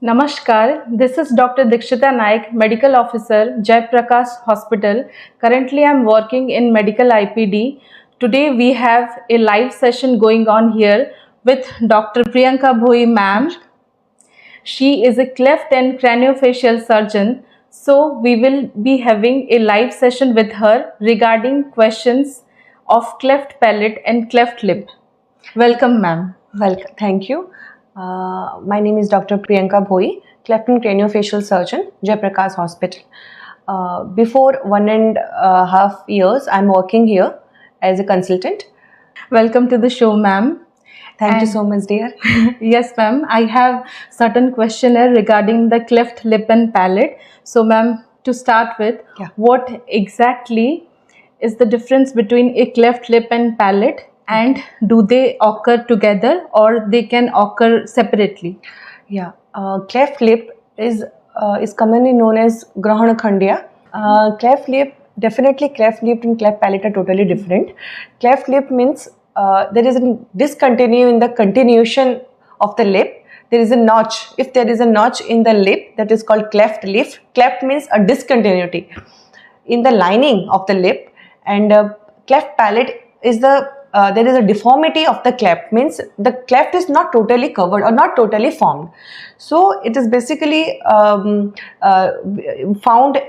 Namaskar, this is Dr. Dikshita Naik, Medical Officer, Jaiprakash Hospital. Currently, I'm working in Medical IPD. Today, we have a live session going on here with Dr. Priyanka Bhoi ma'am. She is a cleft and craniofacial surgeon. So, we will be having a live session with her regarding questions of cleft palate and cleft lip. Welcome, ma'am. Welcome. Thank you. My name is Dr. Priyanka Bhoi, cleft and craniofacial surgeon, Jaiprakash Hospital. Before 1.5 years, I'm working here as a consultant. Welcome to the show, ma'am. Thank you so much, dear. Yes, ma'am. I have certain questionnaire regarding the cleft lip and palate. So, ma'am, to start with, what exactly is the difference between a cleft lip and palate, and do they occur together or they can occur separately? Yeah, cleft lip is commonly known as Grahana Khandya. Cleft lip, definitely cleft lip and cleft palate are totally different. Cleft lip means there is a discontinue in the continuation of the lip. There is a notch. If there is a notch in the lip, that is called cleft lip. Cleft means a discontinuity in the lining of the lip, and cleft palate is there is a deformity of the cleft, means the cleft is not totally covered or not totally formed. So it is basically found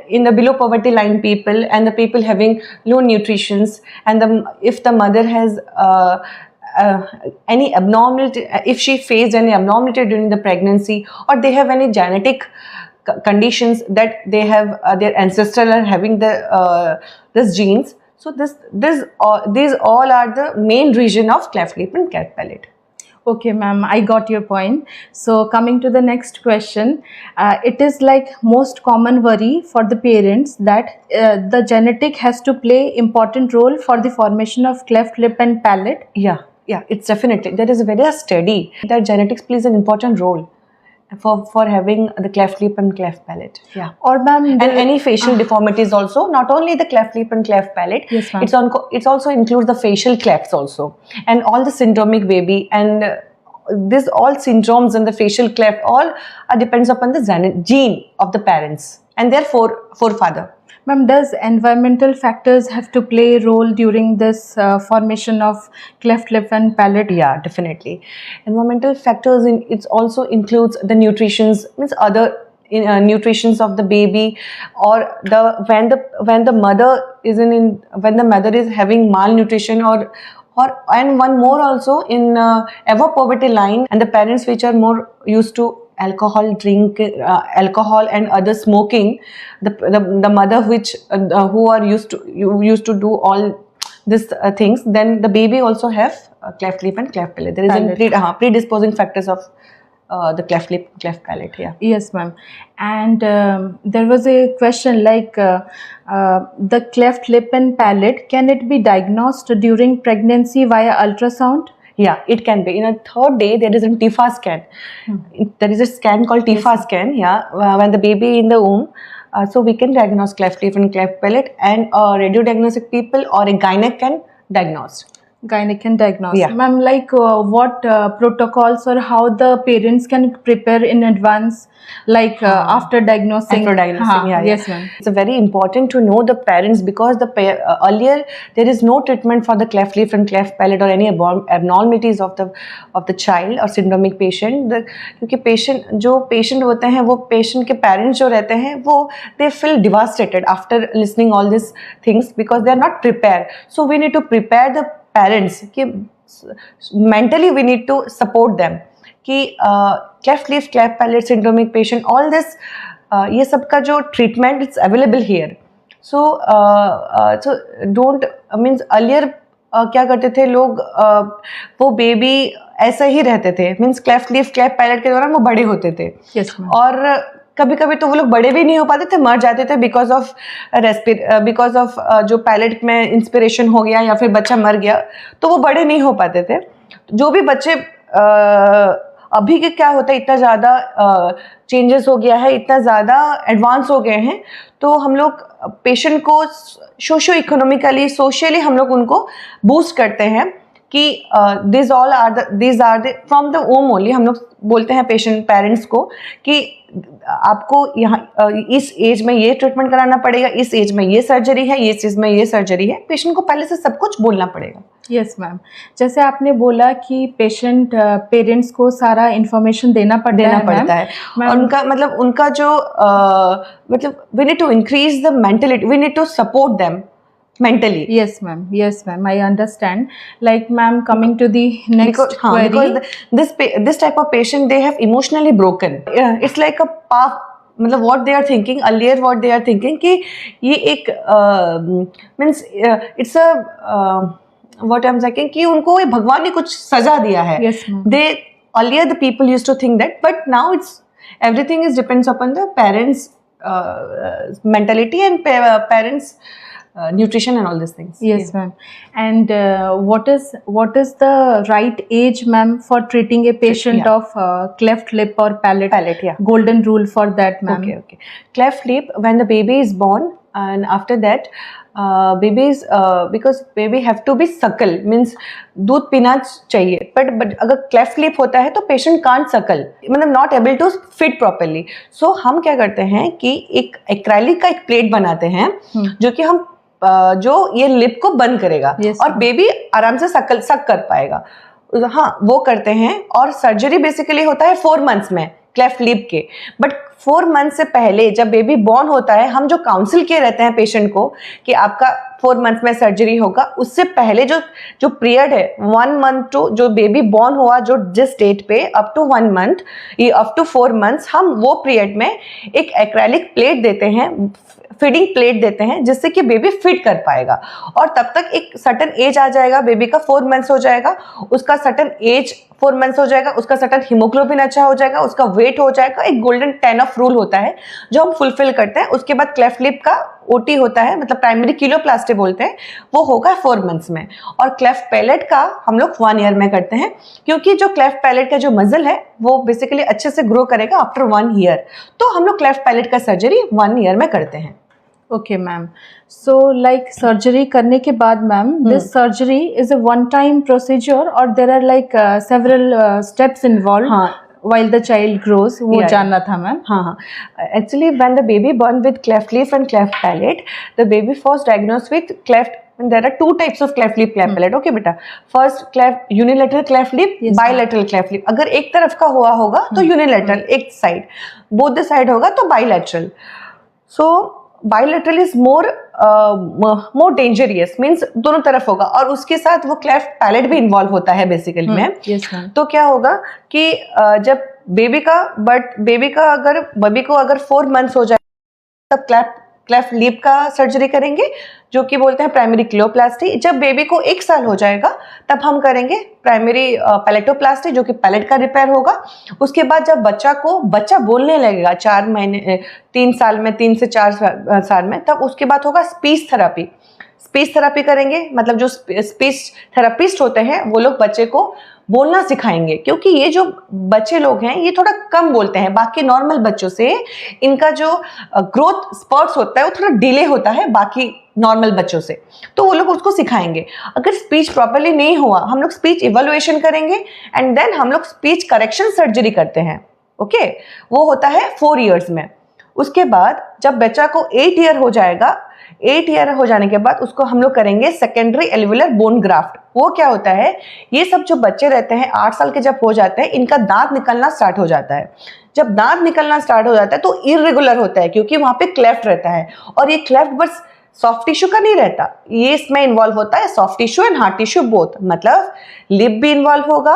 in the below poverty line people and the people having low nutrition, and if the mother has any abnormality, if she faced any abnormality during the pregnancy, or they have any genetic conditions that they have, their ancestors are having this genes. So these all are the main region of cleft lip and cleft palate. Okay, ma'am, I got your point. So coming to the next question, it is like most common worry for the parents that the genetic has to play important role for the formation of cleft lip and palate. Yeah, it's definitely, there is a very study that genetics plays an important role for having the cleft lip and cleft palate. Yeah. Or ma'am, and any facial deformities also, not only the cleft lip and cleft palate. Yes, ma'am. It's also includes the facial clefts also, and all the syndromic baby, and this all syndromes and the facial cleft all depends upon the gene of the parents and their forefather. Ma'am, does environmental factors have to play a role during this formation of cleft lip and palate? Yeah, definitely. Environmental factors it also includes the nutritions, means other nutritions of the baby, or when the mother is when the mother is having malnutrition, or and one more also in above poverty line, and the parents which are more used to alcohol and other smoking, the mother which who are used to do all these things, then the baby also have cleft lip and cleft palate. There is predisposing factors of the cleft lip, cleft palate. Yeah. Yes, ma'am. And there was a question like the cleft lip and palate, can it be diagnosed during pregnancy via ultrasound? Yeah, it can be. In a third day, there is a TIFA scan. There is a scan called TIFA scan. Yeah, when the baby in the womb, so we can diagnose cleft lip and cleft palate, and radiodiagnostic people or a gynec can diagnose. Gynec can diagnose. Yeah. Ma'am, like what protocols or how the parents can prepare in advance, like after diagnosing? Yeah. Yes, ma'am. It's very important to know the parents, because earlier there is no treatment for the cleft lip and cleft palate or any abnormalities of the child or syndromic patient. क्योंकि patient होते हैं, वो patient के parents जो रहते हैं, वो they feel devastated after listening all these things, because they are not prepared. So we need to prepare the parents कि mentally we need to support them कि cleft lip, cleft palate, syndromic patient, all this ये सब का जो treatment it's available here. So don't means earlier क्या करते थे लोग, वो बेबी ऐसे ही रहते थे, means cleft lip cleft palate के दौरान वो बड़े होते थे. Yes, और कभी कभी तो वो लोग बड़े भी नहीं हो पाते थे, मर जाते थे बिकॉज ऑफ जो पैलेट में इंस्पिरेशन हो गया या फिर बच्चा मर गया, तो वो बड़े नहीं हो पाते थे. जो भी बच्चे अभी के क्या होता है, इतना ज़्यादा चेंजेस हो गया है, इतना ज़्यादा एडवांस हो गए हैं, तो हम लोग पेशेंट को सोशो इकोनॉमिकली सोशली हम लोग उनको बूस्ट करते हैं कि these are the from the womb only, हम लोग बोलते हैं पेशेंट पेरेंट्स को कि आपको यहाँ इस एज में ये ट्रीटमेंट कराना पड़ेगा, इस एज में ये सर्जरी है, इस एज में ये सर्जरी है, पेशेंट को पहले से सब कुछ बोलना पड़ेगा। यस मैम, जैसे आपने बोला कि पेशेंट पेरेंट्स को सारा इन्फॉर्मेशन देना पड़ता है और उनका जो मतलब we need to increase the mentality, we need to support them mentally. Yes ma'am, I understand. Like ma'am, coming to the next query, because this type of patient, they have emotionally broken. It's like a path, मतलब what they are thinking earlier, what they are thinking कि ये एक means it's a what I'm saying कि उनको ये भगवान ने कुछ सजा दिया है. Yes ma'am. They earlier the people used to think that, but now it's everything is depends upon the parents mentality and parents nutrition and all these things. Yes ma'am. And what is the right age ma'am for treating a patient of cleft lip or palate? Golden rule for that ma'am. Okay. Cleft lip, when the baby is born, and after that babies because baby have to be suckle, means दूध पीना चाहिए, but अगर cleft lip होता है तो patient can't suckle, मतलब not able to feed properly. So हम क्या करते हैं कि एक एक्रेलिक का एक प्लेट बनाते हैं जो कि हम जो ये लिप को बंद करेगा और बेबी आराम से सक कर पाएगा, हाँ वो करते हैं। और सर्जरी बेसिकली होता है 4 मंथ्स में क्लेफ्ट लिप के, बट 4 मंथ से पहले जब बेबी बॉर्न होता है हम जो काउंसिल किए रहते हैं पेशेंट को कि आपका 4 मंथ में सर्जरी होगा, उससे पहले जो पीरियड है 1 मंथ टू जो बेबी बॉर्न हुआ जो जिस डेट पे अप टू 1 मंथ ये अप टू 4 मंथ्स, हम वो पीरियड में एक एक्रेलिक प्लेट देते हैं, फीडिंग प्लेट देते हैं जिससे कि बेबी फिट कर पाएगा। और तब तक एक सर्टन एज आ जाएगा, बेबी का 4 मंथ्स हो जाएगा, उसका सर्टन एज 4 मंथ्स हो जाएगा, उसका सर्टन हीमोग्लोबिन अच्छा हो जाएगा, उसका वेट हो जाएगा, एक गोल्डन 10 ऑफ रूल होता है जो हम फुलफिल करते हैं। उसके बाद क्लेफ्ट लिप का ओटी होता है, मतलब प्राइमरी किलोप्लास्टी बोलते हैं, वो होगा 4 मंथ्स में। और क्लेफ्ट पैलेट का हम लोग 1 ईयर में करते हैं, क्योंकि जो क्लेफ्ट पैलेट का जो मसल है वो बेसिकली अच्छे से ग्रो करेगा आफ्टर 1 ईयर, तो हम लोग क्लेफ्ट पैलेट का सर्जरी 1 ईयर में करते हैं। Okay ma'am, so like surgery करने के बाद ma'am this surgery is a one time procedure और there are like several steps involve while the child grows, वो जानना था मैम। हाँ, actually when the baby born with cleft lip and cleft palate, the baby first diagnosed with cleft, and there are 2 types of cleft lip cleft palate, okay बेटा। first cleft unilateral cleft lip, bilateral cleft lip, अगर एक तरफ का हुआ होगा तो unilateral, एक side, both the side होगा तो bilateral। so bilateral is more dangerous, means दोनों तरफ होगा, और उसके साथ वो क्लेफ्ट पैलेट भी इन्वॉल्व होता है बेसिकली में। तो क्या होगा कि जब बेबी को अगर 4 मंथ्स हो जाए तब क्लेफ्ट लिप का सर्जरी करेंगे जो कि बोलते हैं प्राइमरी किलोप्लास्टी। जब बेबी को 1 साल हो जाएगा तब हम करेंगे प्राइमरी पैलेटोप्लास्टी जो कि पैलेट का रिपेयर होगा। उसके बाद जब बच्चा बोलने लगेगा 4 महीने 3 साल में, 3 से 4 साल में, तब उसके बाद होगा स्पीच थेरापी करेंगे। मतलब जो स्पीच थेरापिस्ट होते हैं वो लोग बच्चे को बोलना सिखाएंगे, क्योंकि ये जो बच्चे लोग हैं ये थोड़ा कम बोलते हैं बाकी नॉर्मल बच्चों से। इनका जो ग्रोथ स्पर्ट्स होता है वो थोड़ा डिले होता है बाकी नॉर्मल बच्चों से, तो वो लोग उसको सिखाएंगे। अगर स्पीच प्रॉपर्ली नहीं हुआ हम लोग स्पीच इवैल्यूएशन करेंगे एंड देन हम लोग स्पीच करेक्शन सर्जरी करते हैं, ओके। वो होता है 4 इयर्स में। उसके बाद जब बच्चा को 8 ईयर हो जाएगा, 8 ईयर हो जाने के बाद उसको हम लोग करेंगे सेकेंडरी एल्वियोलर बोन ग्राफ्ट। वो क्या होता है, ये सब जो बच्चे रहते हैं 8 साल के जब हो जाते हैं इनका दांत निकलना स्टार्ट हो जाता है। जब दांत निकलना स्टार्ट हो जाता है तो इर्रेगुलर होता है, क्योंकि वहां पे क्लेफ्ट रहता है, और ये क्लेफ्ट बस सॉफ्ट टिश्यू का नहीं रहता, ये इसमें इन्वॉल्व होता है soft tissue and hard tissue both. मतलब लिप भी इन्वॉल्व होगा,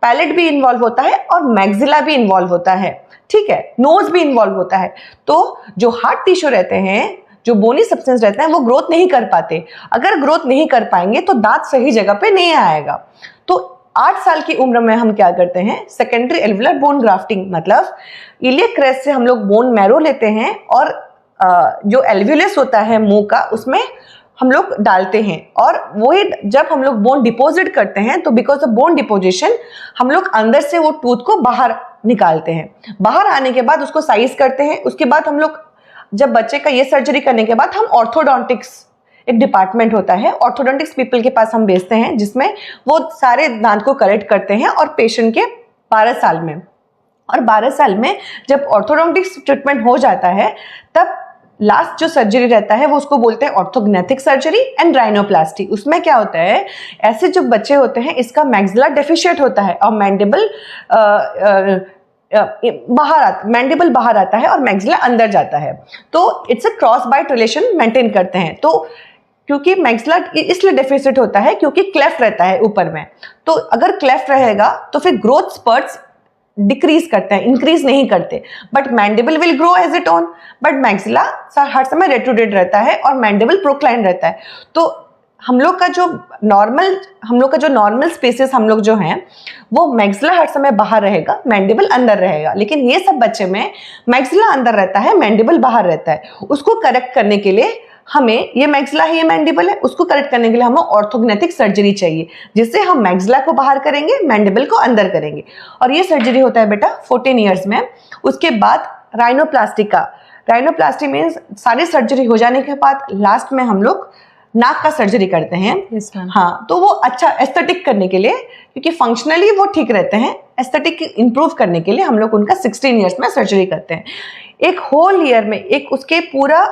पैलेट भी इन्वॉल्व होता है और मैक्सिला भी इन्वॉल्व होता है, ठीक है, नोज भी इन्वॉल्व होता है। तो जो हार्ड टिश्यू रहते हैं, जो बोनी सब्सटेंस रहते हैं, वो ग्रोथ नहीं कर पाते। अगर ग्रोथ नहीं कर पाएंगे तो दांत सही जगह पे नहीं आएगा। तो 8 साल की उम्र में हम क्या करते हैं, सेकेंडरी एल्वियोलर बोन ग्राफ्टिंग, मतलब इलियक क्रेस्ट से हम लोग बोन मैरो लेते हैं और जो एल्वियोलस होता है मुंह का उसमें हम लोग डालते हैं, और वही जब हम लोग बोन डिपोजिट करते हैं तो बिकॉज ऑफ बोन डिपोजिशन हम लोग अंदर से वो टूथ को बाहर निकालते हैं। बाहर आने के बाद उसको साइज करते हैं। उसके बाद हम लोग जब बच्चे का ये सर्जरी करने के बाद हम ऑर्थोडोंटिक्स एक डिपार्टमेंट होता है, ऑर्थोडोंटिक्स पीपल के पास हम भेजते हैं, जिसमें वो सारे दांत को करेक्ट करते हैं और पेशेंट के 12 साल में, और 12 साल में जब ऑर्थोडोंटिक्स ट्रीटमेंट हो जाता है तब लास्ट जो सर्जरी रहता है वो उसको बोलते हैं ऑर्थोग्नेथिक सर्जरी एंड राइनोप्लास्टी। उसमें क्या होता है, ऐसे जो बच्चे होते हैं इसका मैक्सिला डेफिशिएट होता है और मैंडिबल मैंडिबल बाहर आता है और मैक्सिला अंदर जाता है, तो it's a cross bite relation maintain करते हैं। तो क्योंकि मैक्सिला इसलिए डेफिसिट होता है क्योंकि क्लेफ्ट रहता है ऊपर में, तो अगर क्लेफ्ट रहेगा तो फिर ग्रोथ स्पर्ट्स डिक्रीज करते हैं, इंक्रीज नहीं करते, but mandible will grow as it own, but maxilla हर समय रेट्रोडेड रहता है और मैंडिबल प्रोक्लाइन रहता है। तो हम लोग का जो नॉर्मल स्पेसेस हम लोग जो हैं वो मैक्सिला हर समय बाहर रहेगा, मैंडिबल अंदर रहेगा, लेकिन ये सब बच्चे में मैक्सिला अंदर रहता है, मैंडिबल बाहर रहता है। उसको करेक्ट करने के लिए हमें, ये मैक्सिला है, ये मैंडिबल है, उसको करेक्ट करने के लिए हमें ऑर्थोग्नेथिक सर्जरी चाहिए, जिससे हम मैक्सिला को बाहर करेंगे, मैंडिबल को अंदर करेंगे। और ये सर्जरी होता है बेटा 14 ईयर्स में। उसके बाद राइनोप्लास्टी मीन्स सारी सर्जरी हो जाने के बाद लास्ट में हम लोग नाक का सर्जरी करते हैं। Yes, ma'am. हाँ, तो वो अच्छा एस्थेटिक करने के लिए, क्योंकि फंक्शनली वो ठीक रहते हैं, एस्थेटिक इंप्रूव करने के लिए हम लोग उनका 16 ईयर्स में सर्जरी करते हैं। एक होल ईयर में, एक उसके पूरा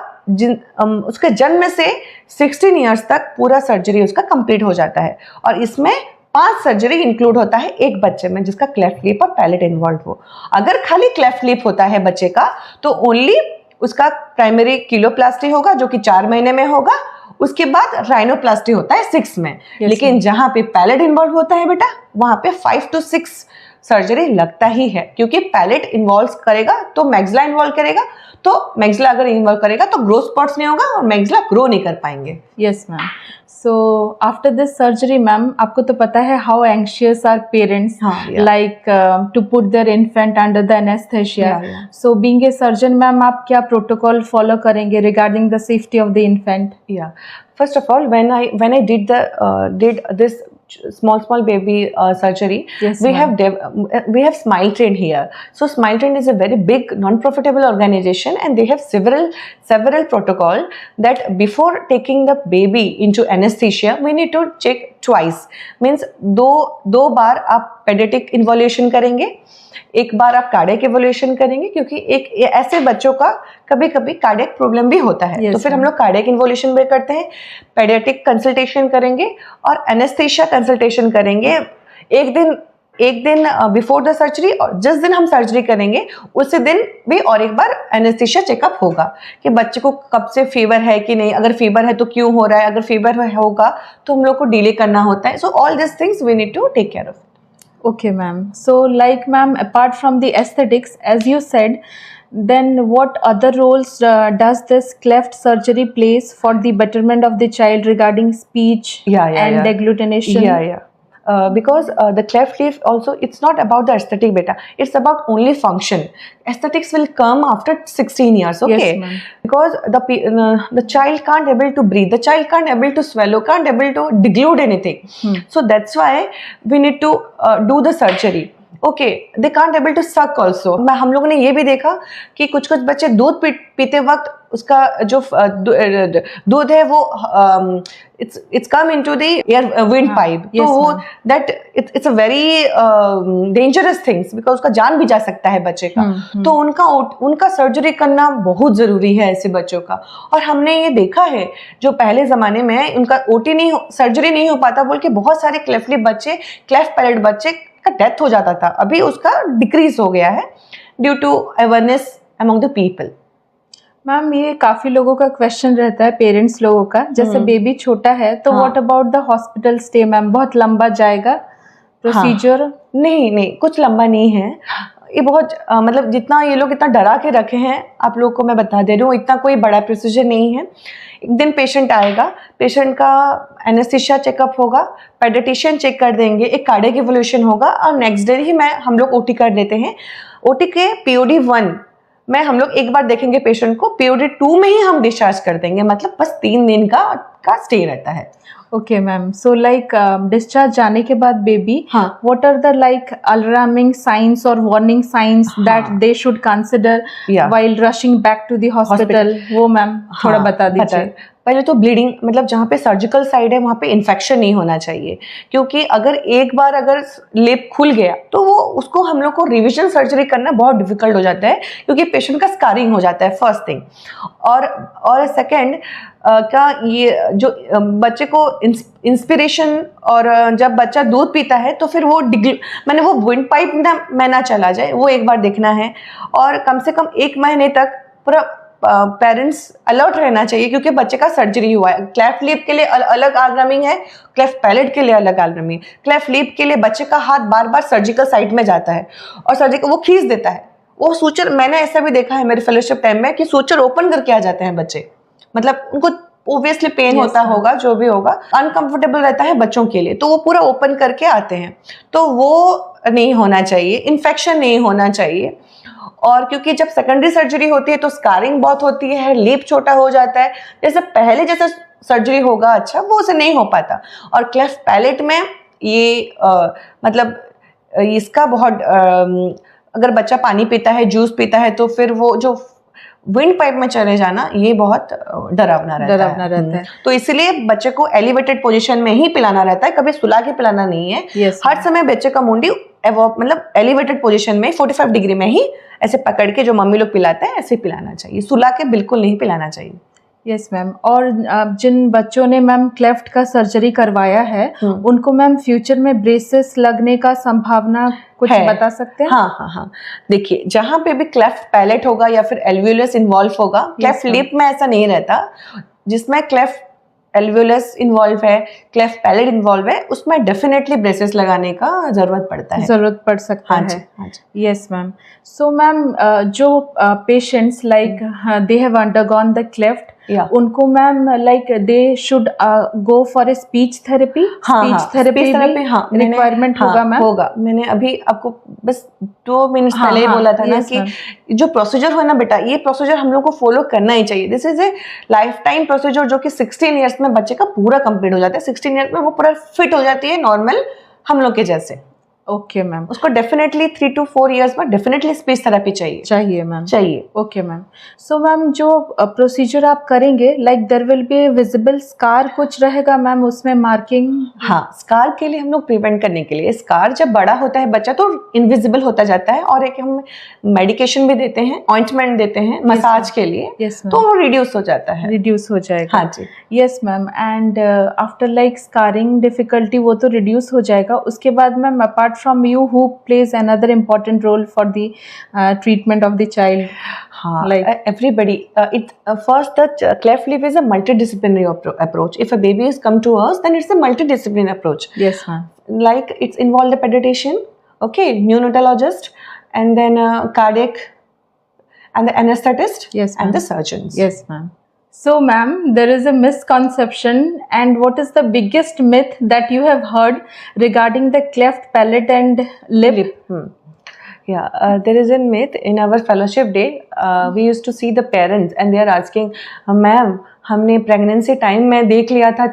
उसके जन्म से 16 ईयर्स तक पूरा सर्जरी उसका कंप्लीट हो जाता है, और इसमें 5 सर्जरी इंक्लूड होता है एक बच्चे में जिसका क्लेफ्ट लिप और पैलेट इन्वॉल्व हो। अगर खाली क्लेफ्ट लिप होता है बच्चे का तो ओनली उसका प्राइमरी किलोप्लास्टी होगा जो कि 4 महीने में होगा, उसके बाद राइनोप्लास्टी होता है 6 में। लेकिन जहां पे पैलेट इन्वॉल्व होता है बेटा वहां पे 5 to 6 सर्जरी लगता ही है, क्योंकि पैलेट इन्वॉल्व करेगा तो मैक्सिला इन्वॉल्व करेगा, तो मैक्सिला अगर इन्वॉल्व करेगा तो ग्रोथ स्पॉट्स नहीं होगा और मैक्सिला ग्रो नहीं कर पाएंगे। Yes ma'am. So after this surgery ma'am, आपको तो पता है how anxious are parents like to put their infant under the anaesthesia. So being a surgeon ma'am, आप क्या प्रोटोकॉल फॉलो करेंगे regarding the safety of the infant? या first of all when I did this small baby surgery, yes, we have Smile Train here. So Smile Train is a very big non-profitable organization and they have several protocol that before taking the baby into anesthesia we need to check twice, means दो बार आप paediatric involution करेंगे, एक बार आप cardiac evolution करेंगे, क्योंकि एक ऐसे बच्चों का कभी कभी कार्डियक प्रॉब्लम भी होता है। yes, तो फिर हम लोग कार्डियक इवोल्यूशन भी करते हैं, पेडियाट्रिक कंसल्टेशन करेंगे और एनेस्थीसिया कंसल्टेशन करेंगे एक दिन बिफोर द सर्जरी, और जिस दिन हम सर्जरी करेंगे उसी दिन भी और एक बार एनेस्थीसिया चेकअप होगा कि बच्चे को कब से फीवर है कि नहीं, अगर फीवर है तो क्यों हो रहा है, अगर फीवर होगा तो हम लोग को डिले करना होता है। So all this things we need to take care of. Okay ma'am. So like ma'am, apart from the aesthetics as you said, then what other roles does this cleft surgery plays for the betterment of the child regarding speech and deglutition? Because the cleft lip also, it's not about the aesthetic beta, it's about only function. Aesthetics will come after 16 years, okay? Yes, ma'am. Because the child can't able to breathe, the child can't able to swallow, can't able to deglute anything. So that's why we need to do the surgery. Okay, they can't able to suck also. हम लोगों ने ये भी देखा कि कुछ बच्चे दूध पीते वक्त उसका जो दूध है वो it's come into the air windpipe, तो वो that it's a very dangerous things because उसका जान भी जा सकता है बच्चे का। तो उनका सर्जरी करना बहुत जरूरी है ऐसे बच्चों का। और हमने ये देखा है जो पहले जमाने में उनका सर्जरी नहीं हो पाता बोल के बहुत सारे क्लेफ्ट लिप बच्चे, क्लेफ्ट पैलेट बच्चे का डेथ हो जाता था, अभी उसका डिक्रीज हो गया है due to awareness among the people. Ma'am, ये काफी लोगों का क्वेश्चन रहता है, पेरेंट्स लोगों का, जैसे बेबी छोटा है तो what about the hospital stay ma'am, बहुत लंबा जाएगा प्रोसीजर? नहीं, कुछ लंबा नहीं है ये, बहुत मतलब जितना ये लोग इतना डरा के रखे हैं, आप लोग को मैं बता दे रही हूँ, इतना कोई बड़ा प्रोसीजर नहीं है। एक दिन पेशेंट आएगा, पेशेंट का एनेस्थीसिया चेकअप होगा, पेडियाट्रिशियन चेक कर देंगे, एक कार्डियक इवोल्यूशन होगा और नेक्स्ट डे ही हम लोग ओटी कर देते हैं। ओटी के POD 1 में हम लोग एक बार देखेंगे पेशेंट को, POD 2 में ही हम डिस्चार्ज कर देंगे, मतलब बस 3 दिन का स्टे रहता है। Okay ma'am, so like discharge जाने के बाद baby, what are the like alarming signs और warning signs that they should consider while rushing back to the hospital, वो मैम थोड़ा बता दीजिए। पहले तो ब्लीडिंग, मतलब जहाँ पे सर्जिकल साइड है वहाँ पे इन्फेक्शन नहीं होना चाहिए, क्योंकि अगर एक बार अगर लेप खुल गया तो वो उसको हम लोग को रिविजन सर्जरी करना बहुत डिफिकल्ट हो जाता है, क्योंकि पेशेंट का स्कारिंग हो जाता है, फर्स्ट थिंग। और सेकेंड का ये जो बच्चे को इंस्पिरेशन, और जब बच्चा दूध पीता है तो फिर वो मैंने वो विंड पाइप में ना चला जाए, वो एक बार देखना है। और कम से कम 1 महीने तक पूरा पेरेंट्स अलर्ट रहना चाहिए, क्योंकि बच्चे का सर्जरी हुआ है। क्लेफ्ट लिप के लिए अलग आर्गमिंग है, क्लेफ्ट पैलेट के लिए अलग आर्गमिंग। क्लेफ्ट लिप के लिए बच्चे का हाथ बार बार सर्जिकल साइट में जाता है और सर्जिकल वो खींच देता है, वो सूचर, मैंने ऐसा भी देखा है मेरे फेलोशिप टाइम में कि सूचर ओपन करके आ जाते हैं बच्चे, मतलब उनको ओब्वियसली पेन होता होगा, जो भी होगा, अनकंफर्टेबल रहता है बच्चों के लिए, तो वो पूरा ओपन करके आते हैं। तो वो नहीं होना चाहिए, इन्फेक्शन नहीं होना चाहिए। और क्योंकि जब सेकेंडरी सर्जरी होती है तो स्कारिंग बहुत होती है, लिप छोटा हो जाता है, जैसे पहले जैसे सर्जरी होगा अच्छा वो उसे नहीं हो पाता। और क्लेफ्ट पैलेट में ये मतलब इसका बहुत अगर बच्चा पानी पीता है, जूस पीता है, तो फिर वो जो विंड पाइप में चले जाना ये बहुत डरावना रहता है। तो इसलिए बच्चे को एलिवेटेड पोजीशन में ही पिलाना रहता है, कभी सुला के पिलाना नहीं है। हर समय बच्चे का मुंडी मतलब एलिवेटेड पोजीशन में 45 डिग्री में ही ऐसे पकड़ के, जो मम्मी लोग पिलाते हैं ऐसे पिलाना चाहिए, सुला के बिल्कुल नहीं पिलाना चाहिए। Yes ma'am. और जिन बच्चों ने मैम क्लेफ्ट का सर्जरी करवाया है उनको मैम फ्यूचर में ब्रेसेस लगने का संभावना कुछ बता सकते हैं? हाँ, देखिए, जहाँ पे भी क्लेफ्ट पैलेट होगा या फिर एल्वियोलस इन्वॉल्व होगा, क्लेफ्ट लिप में ऐसा नहीं रहता। जिसमें क्लेफ्ट एल्वियोलस इन्वॉल्व है, क्लेफ्ट पैलेट इन्वॉल्व है, उसमें डेफिनेटली ब्रेसेस लगाने का जरूरत पड़ता है, जरूरत पड़ सकता है। Yes ma'am. सो मैम, जो patients like they have undergone the cleft, उनको ma'am like they should go for a speech therapy? Speech therapy requirement होगा मैम? होगा। मैंने अभी आपको बस 2 मिनट पहले ही बोला था ना कि जो प्रोसीजर है ना बेटा, ये प्रोसीजर हम लोग को फॉलो करना ही चाहिए। This is a life time procedure, जो कि 16 ईयर्स में बच्चे का पूरा कंप्लीट हो जाता है। 16 ईयर्स में वो पूरा फिट हो जाती है नॉर्मल हम लोग के जैसे। Okay ma'am. उसको डेफिनेटली 3 to 4 ईयर्स में डेफिनेटली स्पीच थेरेपी चाहिए मैम, चाहिए। Okay ma'am. सो मैम, जो प्रोसीजर आप करेंगे, like there will be visible scar कुछ रहेगा मैम उसमें, मार्किंग? हाँ, स्कार के लिए हम लोग प्रिवेंट करने के लिए, स्कार जब बड़ा होता है बच्चा तो इनविजिबल होता जाता है, और एक हम मेडिकेशन भी देते हैं, ऑइंटमेंट देते हैं मसाज के लिए, तो वो रिड्यूस हो जाता है, रिड्यूस हो जाएगा। हाँ जी। Yes ma'am. And after like scarring difficulty वो तो रिड्यूस हो जाएगा, उसके बाद ma'am apart from you who plays another important role for the treatment of the child? Like everybody, first the cleft lip is a multidisciplinary approach. If a baby is come to us, then it's a multidisciplinary approach. Yes ma'am. Like it's involved the pediatrician, okay, neonatologist, and then cardiac, and the anesthetist, yes, and the surgeons. Yes ma'am. So ma'am, there is a misconception, and what is the biggest myth that you have heard regarding the cleft palate and lip? Yeah, there is a myth. In our fellowship day, we used to see the parents and they are asking, ma'am हमने pregnancy time में देख लिया था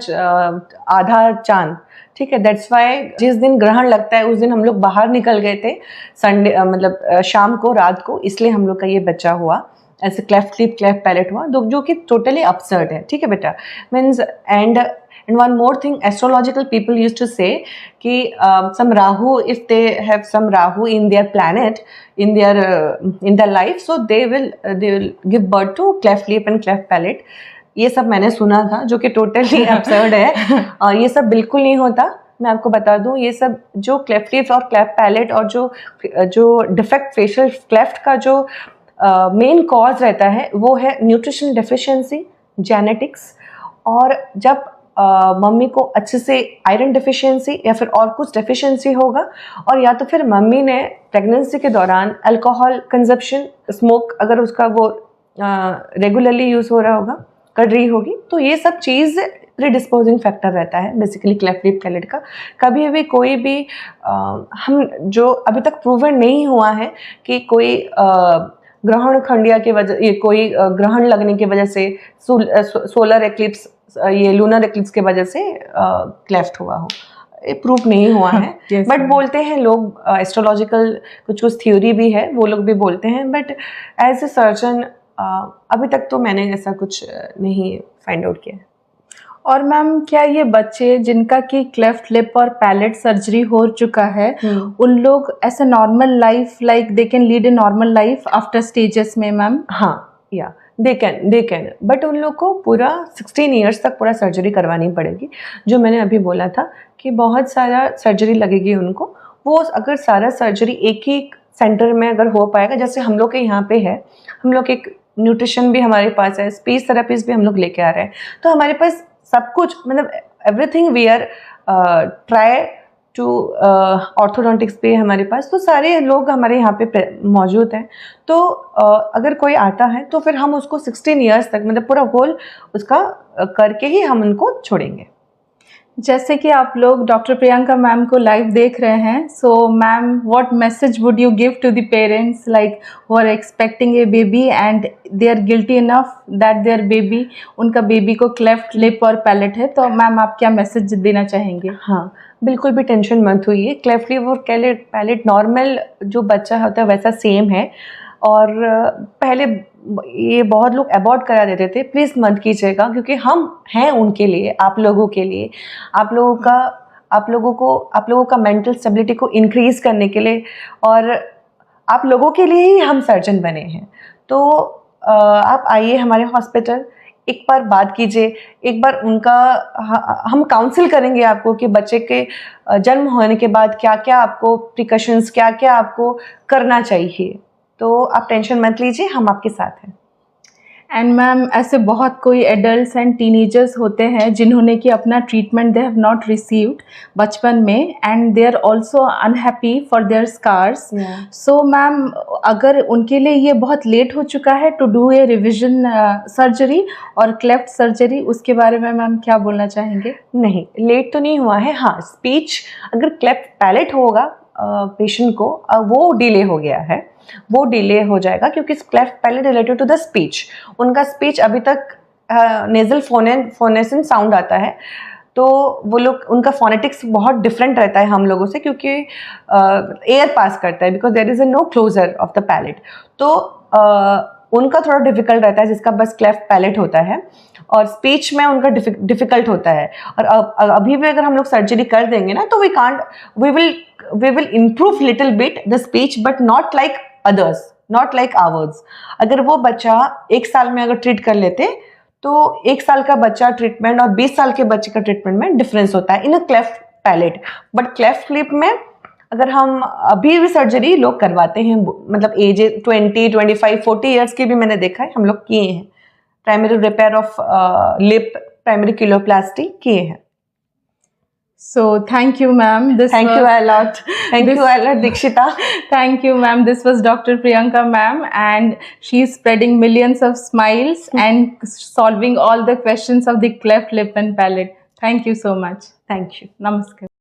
आधा चांद, ठीक है, that's why जिस दिन ग्रहण लगता है उस दिन हम लोग बाहर निकल गए थे, संडे मतलब शाम को, रात को, इसलिए हम लोग का ये बच्चा हुआ, ऐसे क्लेफ्ट लिप क्लेफ्ट पैलेट हुआ, जो कि टोटली अपसर्ड है, ठीक है बेटा। Means and one more thing, astrological people used to say कि some Rahu, if they have some Rahu in their planet, in their life, so they will give birth to cleft lip and cleft palate. ये सब मैंने सुना था, जो कि totally absurd है। ये सब बिल्कुल नहीं होता। मैं आपको बता दूं, ये सब जो क्लेफ्ट लिप और क्लेफ्ट पैलेट और जो डिफेक्ट फेशियल क्लेफ्ट का जो मेन कॉज रहता है वो है न्यूट्रिशन डेफिशिएंसी, जेनेटिक्स, और जब मम्मी को अच्छे से आयरन डेफिशिएंसी या फिर और कुछ डेफिशिएंसी होगा, और या तो फिर मम्मी ने प्रेगनेंसी के दौरान अल्कोहल कंजप्शन, स्मोक अगर उसका वो रेगुलरली यूज़ हो रहा होगा, कर रही होगी, तो ये सब चीज़ प्रीडिस्पोजिंग फैक्टर रहता है बेसिकली क्लेफ्ट लिप पैलेट का। कभी भी कोई भी हम जो अभी तक प्रूवन नहीं हुआ है कि कोई ग्रहण खंडिया की वजह, ये कोई ग्रहण लगने की वजह से, सोलर एक्लिप्स, ये लूनर एक्लिप्स की वजह से क्लेफ्ट हुआ हो, प्रूफ नहीं हुआ है। बट बोलते हैं लोग, एस्ट्रोलॉजिकल कुछ थ्योरी भी है, वो लोग भी बोलते हैं, बट एज ए सर्जन अभी तक तो मैंने ऐसा कुछ नहीं फाइंड आउट किया। और मैम क्या ये बच्चे जिनका कि क्लेफ्ट लिप और पैलेट सर्जरी हो चुका है, उन लोग ऐसे normal life like they can lead a normal life after stages में मैम? हाँ, या दे कैन बट उन लोग को पूरा 16 ईयर्स तक पूरा सर्जरी करवानी पड़ेगी। जो मैंने अभी बोला था कि बहुत सारा सर्जरी लगेगी उनको, वो अगर सारा सर्जरी एक ही सेंटर में अगर हो पाएगा, जैसे हम लोग के यहाँ पे है, हम लोग एक न्यूट्रिशन भी हमारे पास है, स्पीच थेरेपिस्ट भी हम लोग लेके आ रहे हैं, तो हमारे पास सब कुछ मतलब everything we are try to orthodontics पे हमारे पास, तो सारे लोग हमारे यहाँ पे मौजूद हैं। तो अगर कोई आता है तो फिर हम उसको 16 ईयर्स तक मतलब पूरा होल उसका करके ही हम उनको छोड़ेंगे। जैसे कि आप लोग डॉक्टर प्रियंका मैम को लाइव देख रहे हैं, so ma'am what message would you give to the parents like who are expecting a baby and they are guilty enough that their baby, उनका बेबी को क्लेफ्ट लिप और पैलेट है, तो ma'am आप क्या मैसेज देना चाहेंगे? हाँ, बिल्कुल भी टेंशन मत होइए, क्लेफ्ट लिप और पैलेट नॉर्मल जो बच्चा होता है वैसा सेम है। और पहले ये बहुत लोग अबॉर्ट करा देते थे, प्लीज़ मत कीजिएगा, क्योंकि हम हैं उनके लिए, आप लोगों के लिए, आप लोगों का मेंटल स्टेबिलिटी को इंक्रीज़ करने के लिए, और आप लोगों के लिए ही हम सर्जन बने हैं। तो आप आइए हमारे हॉस्पिटल, एक बार बात कीजिए, एक बार हम काउंसिल करेंगे आपको कि बच्चे के जन्म होने के बाद क्या क्या आपको प्रिकॉशंस, क्या क्या आपको करना चाहिए। तो आप टेंशन मत लीजिए, हम आपके साथ हैं। एंड मैम ऐसे बहुत कोई एडल्ट्स एंड टीनेजर्स होते हैं जिन्होंने कि अपना treatment they have not received बचपन में, and they are also unhappy for their scars. So ma'am अगर उनके लिए ये बहुत लेट हो चुका है to do a revision surgery और क्लेफ्ट सर्जरी, उसके बारे में मैम क्या बोलना चाहेंगे? नहीं, लेट तो नहीं हुआ है। हाँ, स्पीच अगर क्लेफ्ट पैलेट होगा पेशेंट को, वो डिले हो गया है, वो डिले हो जाएगा, क्योंकि cleft palate related to the speech, उनका स्पीच अभी तक नेजल फोनेसन साउंड आता है, तो वो लोग, उनका फोनेटिक्स बहुत डिफरेंट रहता है हम लोगों से, क्योंकि एयर पास करता है, because there is no closure of the palate. तो उनका थोड़ा डिफिकल्ट रहता है, जिसका बस क्लेफ्ट पैलेट होता है, और स्पीच में उनका डिफिकल्ट होता है। और अभी भी अगर हम लोग सर्जरी कर देंगे ना, तो we will improve little bit the speech, but not like others, not like ours. अगर वो बच्चा 1 साल में अगर ट्रीट कर लेते, तो 1 साल का बच्चा ट्रीटमेंट और 20 साल के बच्चे का ट्रीटमेंट में डिफरेंस होता है in a cleft palate. But cleft lip में अगर हम अभी भी सर्जरी लोग करवाते हैं, मतलब एज 20, 25, 40 ईयर्स की भी मैंने देखा है, हम लोग किए हैं, primary repair of lip, primary cheiloplasty किए हैं। So thank you ma'am. Thank you a lot. Thank you a lot, Dikshita. Thank you ma'am. This was Dr. Priyanka ma'am, and she is spreading millions of smiles and solving all the questions of the cleft lip and palate. Thank you so much. Thank you. Namaskar.